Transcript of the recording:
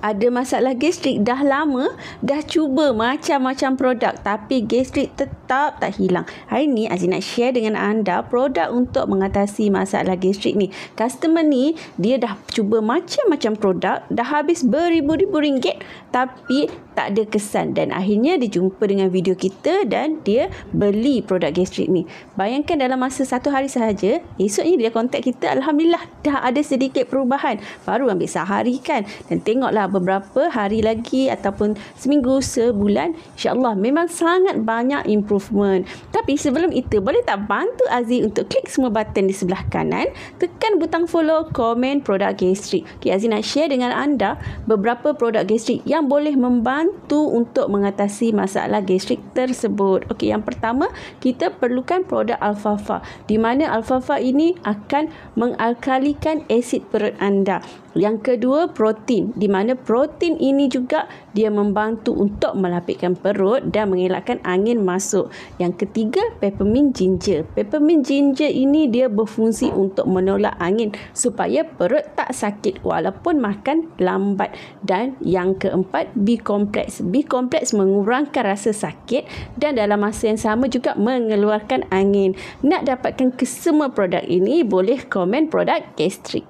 ada masalah gastrik dah lama, dah cuba macam-macam produk tapi gastrik tetap tak hilang. Hari ni Aziz nak share dengan anda produk untuk mengatasi masalah gastrik ni. Customer ni dia dah cuba macam-macam produk, dah habis beribu-ribu ringgit tapi tak ada kesan, dan akhirnya dia jumpa dengan video kita dan dia beli produk gastrik ni. Bayangkan dalam masa 1 hari sahaja, esoknya dia kontak kita, alhamdulillah dah ada sedikit perubahan. Baru ambil sehari kan, dan tengoklah beberapa hari lagi ataupun seminggu, sebulan, insya-Allah memang sangat banyak improvement. Tapi sebelum itu, boleh tak bantu Aziz untuk klik semua button di sebelah kanan, tekan butang follow, komen produk gastrik. Okay, Aziz nak share dengan anda beberapa produk gastrik yang boleh membantu untuk mengatasi masalah gastrik tersebut. Okey, yang pertama kita perlukan produk Alfalfa, di mana Alfalfa ini akan mengalkalikan asid perut anda. Yang kedua, protein, di mana protein ini juga dia membantu untuk melapikkan perut dan mengelakkan angin masuk. Yang ketiga, peppermint ginger. Peppermint ginger ini dia berfungsi untuk menolak angin supaya perut tak sakit walaupun makan lambat. Dan yang keempat, B-complex. B-complex mengurangkan rasa sakit dan dalam masa yang sama juga mengeluarkan angin. Nak dapatkan kesemua produk ini, boleh komen produk gastrik.